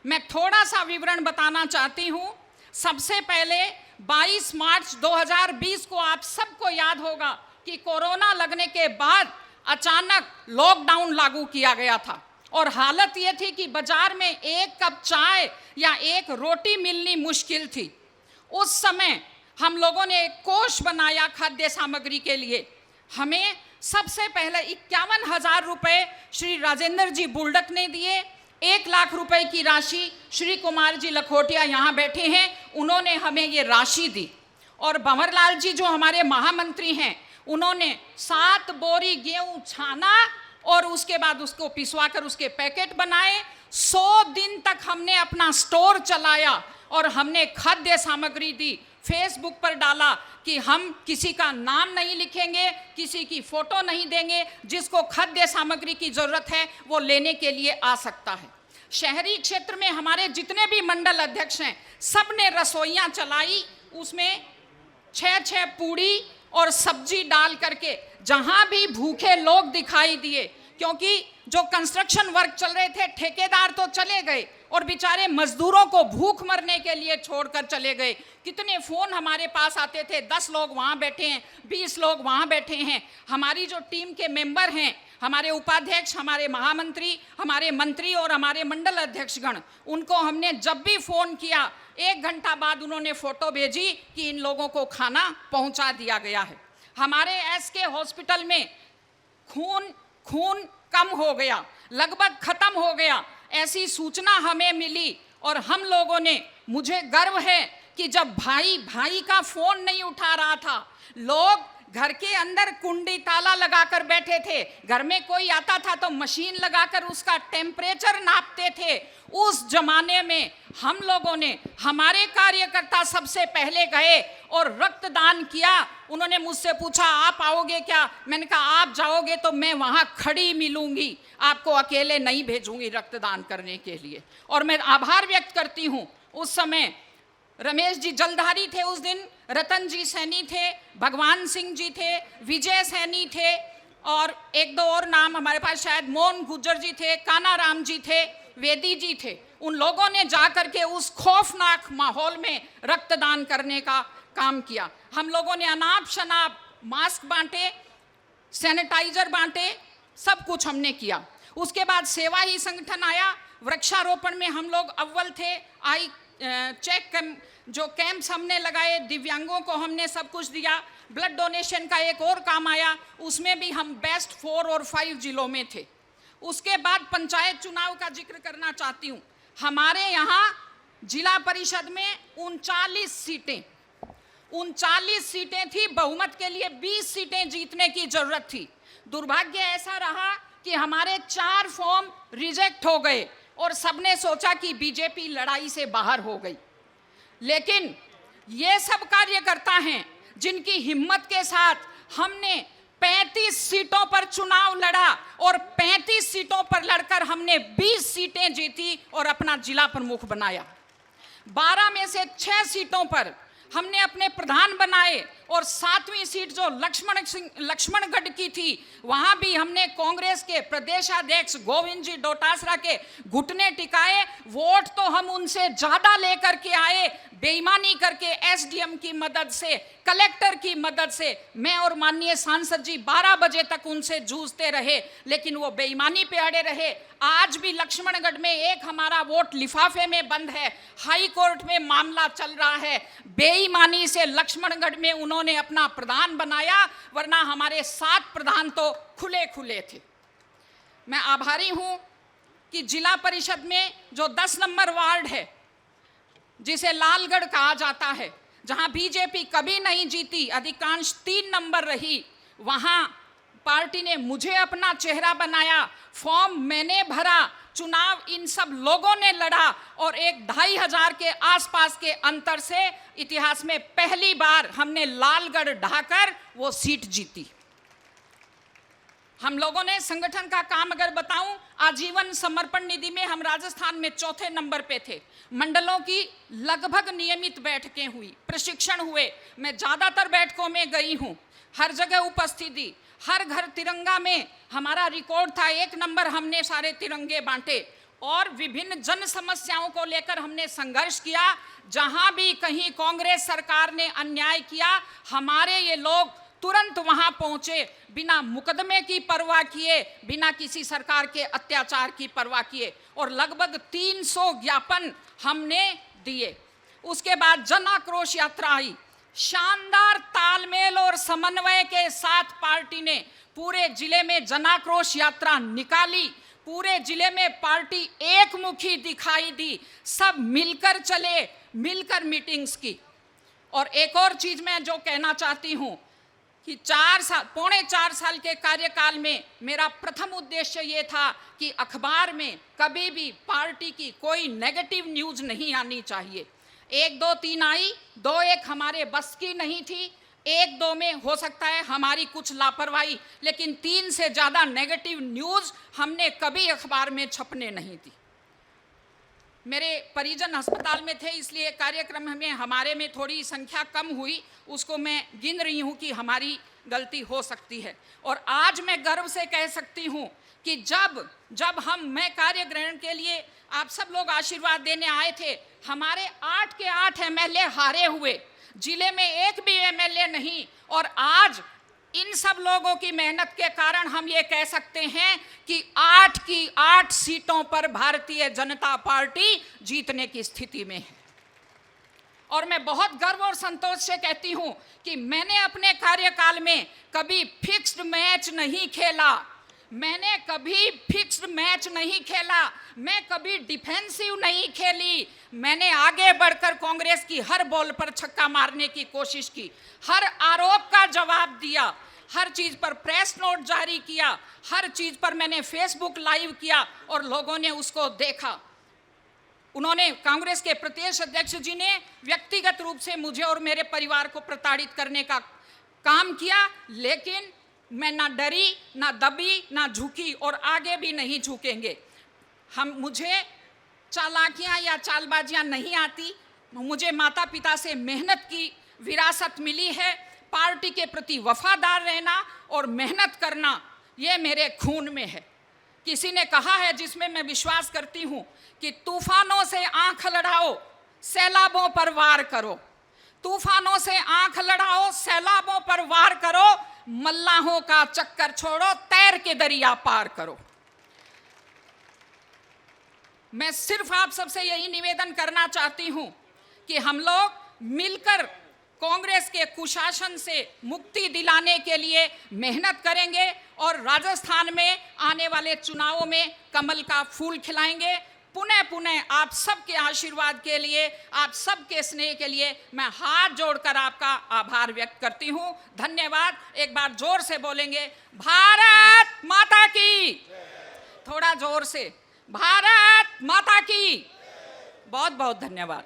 मैं थोड़ा सा विवरण बताना चाहती हूँ। सबसे पहले 22 मार्च 2020 को आप सबको याद होगा कि कोरोना लगने के बाद अचानक लॉकडाउन लागू किया गया था और हालत ये थी कि बाजार में एक कप चाय या एक रोटी मिलनी मुश्किल थी। उस समय हम लोगों ने एक कोष बनाया खाद्य सामग्री के लिए। हमें सबसे पहले 51,000 रुपये श्री राजेंद्र जी बुल्डक ने दिए। 1 लाख रुपए की राशि श्री कुमार जी लखोटिया यहाँ बैठे हैं, उन्होंने हमें ये राशि दी। और भंवरलाल जी जो हमारे महामंत्री हैं, उन्होंने 7 बोरी गेहूं छाना और उसके बाद उसको पिसवाकर उसके पैकेट बनाए। 100 दिन तक हमने अपना स्टोर चलाया और हमने खाद्य सामग्री दी। फेसबुक पर डाला कि हम किसी का नाम नहीं लिखेंगे, किसी की फोटो नहीं देंगे, जिसको खाद्य सामग्री की जरूरत है वो लेने के लिए आ सकता है। शहरी क्षेत्र में हमारे जितने भी मंडल अध्यक्ष हैं, सब ने रसोइयाँ चलाई, उसमें 6 पूड़ी और सब्जी डाल करके जहाँ भी भूखे लोग दिखाई दिए, क्योंकि जो कंस्ट्रक्शन वर्क चल रहे थे, ठेकेदार तो चले गए और बेचारे मजदूरों को भूख मरने के लिए छोड़कर चले गए। कितने फ़ोन हमारे पास आते थे, 10 लोग वहाँ बैठे हैं, 20 लोग वहाँ बैठे हैं। हमारी जो टीम के मेंबर हैं, हमारे उपाध्यक्ष, हमारे महामंत्री, हमारे मंत्री और हमारे मंडल अध्यक्षगण, उनको हमने जब भी फ़ोन किया 1 घंटा बाद उन्होंने फ़ोटो भेजी कि इन लोगों को खाना पहुँचा दिया गया है। हमारे SK हॉस्पिटल में खून कम हो गया, लगभग खत्म हो गया, ऐसी सूचना हमें मिली। और हम लोगों ने, मुझे गर्व है कि जब भाई का फोन नहीं उठा रहा था, लोग घर के अंदर कुंडी ताला लगाकर बैठे थे, घर में कोई आता था तो मशीन लगाकर उसका टेम्परेचर नापते थे। उस जमाने में हम लोगों ने, हमारे कार्यकर्ता सबसे पहले गए और रक्तदान किया। उन्होंने मुझसे पूछा आप आओगे क्या? मैंने कहा आप जाओगे तो मैं वहाँ खड़ी मिलूंगी, आपको अकेले नहीं भेजूंगी रक्तदान करने के लिए। और मैं आभार व्यक्त करती हूँ, उस समय रमेश जी जलधारी थे, उस दिन रतन जी सैनी थे, भगवान सिंह जी थे, विजय सैनी थे और 1-2 और नाम हमारे पास, शायद मोहन गुज्जर जी थे, काना राम जी थे, वेदी जी थे। उन लोगों ने जाकर के उस खौफनाक माहौल में रक्तदान करने का काम किया। हम लोगों ने अनाप शनाप मास्क बांटे, सैनिटाइजर बांटे, सब कुछ हमने किया। उसके बाद सेवा ही संगठन आया, वृक्षारोपण में हम लोग अव्वल थे। आई चेक जो कैंप्स हमने लगाए, दिव्यांगों को हमने सब कुछ दिया। ब्लड डोनेशन का एक और काम आया, उसमें भी हम बेस्ट 4 और 5 जिलों में थे। उसके बाद पंचायत चुनाव का जिक्र करना चाहती हूँ। हमारे यहाँ जिला परिषद में 39 सीटें थी, बहुमत के लिए 20 सीटें जीतने की जरूरत थी। दुर्भाग्य ऐसा रहा कि हमारे 4 फॉर्म रिजेक्ट हो गए और सबने सोचा कि बीजेपी लड़ाई से बाहर हो गई। लेकिन ये सब कार्यकर्ता हैं जिनकी हिम्मत के साथ हमने 35 सीटों पर चुनाव लड़ा और 35 सीटों पर लड़कर हमने 20 सीटें जीती और अपना जिला प्रमुख बनाया। 12 में से 6 सीटों पर हमने अपने प्रधान बनाए और 7वीं सीट जो लक्ष्मणगढ़ की थी, वहां भी हमने कांग्रेस के प्रदेशाध्यक्ष गोविंद जी डोटासरा के घुटने टिकाए। वोट तो हम उनसे ज्यादा लेकर के आए, बेईमानी करके SDM की मदद से, कलेक्टर की मदद से। मैं और माननीय सांसद जी 12 बजे तक उनसे जूझते रहे, लेकिन वो बेईमानी पे अड़े रहे। आज भी लक्ष्मणगढ़ में एक हमारा वोट लिफाफे में बंद है, हाई कोर्ट में मामला चल रहा है। बेईमानी से लक्ष्मणगढ़ में उन्होंने अपना प्रधान बनाया, वरना हमारे 7 प्रधान तो खुले खुले थे। मैं आभारी हूं कि जिला परिषद में जो 10 नंबर वार्ड है, जिसे लालगढ़ कहा जाता है, जहां बीजेपी कभी नहीं जीती, अधिकांश 3 नंबर रही, वहां पार्टी ने मुझे अपना चेहरा बनाया, फॉर्म मैंने भरा, चुनाव इन सब लोगों ने लड़ा और 1-2,500 के आसपास के अंतर से इतिहास में पहली बार हमने लालगढ़ ढाकर वो सीट जीती। हम लोगों ने संगठन का काम अगर बताऊं, आजीवन समर्पण निधि में हम राजस्थान में 4थे नंबर पे थे। मंडलों की लगभग नियमित बैठकें हुई, प्रशिक्षण हुए। मैं ज़्यादातर बैठकों में गई हूँ, हर जगह उपस्थिति, हर घर तिरंगा में हमारा रिकॉर्ड था, 1 नंबर हमने सारे तिरंगे बांटे। और विभिन्न जन समस्याओं को लेकर हमने संघर्ष किया। जहां भी कहीं कांग्रेस सरकार ने अन्याय किया, हमारे ये लोग तुरंत वहां पहुंचे, बिना मुकदमे की परवाह किए, बिना किसी सरकार के अत्याचार की परवाह किए, और लगभग 300 ज्ञापन हमने दिए। उसके बाद जन आक्रोश यात्रा आई। शानदार तालमेल और समन्वय के साथ पार्टी ने पूरे जिले में जन आक्रोश यात्रा निकाली। पूरे जिले में पार्टी एकमुखी दिखाई दी, सब मिलकर चले, मिलकर मीटिंग्स की। और एक और चीज मैं जो कहना चाहती हूं कि 4 साल के कार्यकाल में मेरा प्रथम उद्देश्य ये था कि अखबार में कभी भी पार्टी की कोई नेगेटिव न्यूज नहीं आनी चाहिए। 1, 2, 3 आई, 2, 1 हमारे बस की नहीं थी, 1, 2 में हो सकता है हमारी कुछ लापरवाही, लेकिन 3 से ज़्यादा नेगेटिव न्यूज़ हमने कभी अखबार में छपने नहीं दी। मेरे परिजन अस्पताल में थे, इसलिए कार्यक्रम में हमारे में थोड़ी संख्या कम हुई, उसको मैं गिन रही हूँ कि हमारी गलती हो सकती है। और आज मैं गर्व से कह सकती हूँ कि जब मैं कार्य ग्रहण के लिए आप सब लोग आशीर्वाद देने आए थे, हमारे 8 के 8 एमएलए हारे हुए, जिले में एक भी एमएलए नहीं, और आज इन सब लोगों की मेहनत के कारण हम ये कह सकते हैं कि 8 की 8 सीटों पर भारतीय जनता पार्टी जीतने की स्थिति में है। और मैं बहुत गर्व और संतोष से कहती हूं कि मैंने अपने कार्यकाल में कभी फिक्स्ड मैच नहीं खेला, मैंने कभी फिक्स्ड मैच नहीं खेला, मैं कभी डिफेंसिव नहीं खेली। मैंने आगे बढ़कर कांग्रेस की हर बॉल पर छक्का मारने की कोशिश की, हर आरोप का जवाब दिया, हर चीज पर प्रेस नोट जारी किया, हर चीज पर मैंने फेसबुक लाइव किया और लोगों ने उसको देखा। उन्होंने, कांग्रेस के प्रदेश अध्यक्ष जी ने व्यक्तिगत रूप से मुझे और मेरे परिवार को प्रताड़ित करने का काम किया, लेकिन मैं ना डरी, ना दबी, ना झुकी और आगे भी नहीं झुकेंगे। मुझे चालाकियां या चालबाजियां नहीं आती। मुझे माता पिता से मेहनत की विरासत मिली है। पार्टी के प्रति वफादार रहना और मेहनत करना ये मेरे खून में है। किसी ने कहा है, जिसमें मैं विश्वास करती हूँ, कि तूफानों से आंख लड़ाओ, सैलाबों पर वार करो। तूफानों से आंख लड़ाओ, सैलाबों पर वार करो, मल्लाहों का चक्कर छोड़ो, तैर के दरिया पार करो। मैं सिर्फ आप सबसे यही निवेदन करना चाहती हूं कि हम लोग मिलकर कांग्रेस के कुशासन से मुक्ति दिलाने के लिए मेहनत करेंगे और राजस्थान में आने वाले चुनावों में कमल का फूल खिलाएंगे। पुनः पुनः आप सबके आशीर्वाद के लिए, आप सबके स्नेह के लिए मैं हाथ जोड़कर आपका आभार व्यक्त करती हूं। धन्यवाद। एक बार जोर से बोलेंगे, भारत माता की। थोड़ा जोर से, भारत माता की। बहुत बहुत धन्यवाद।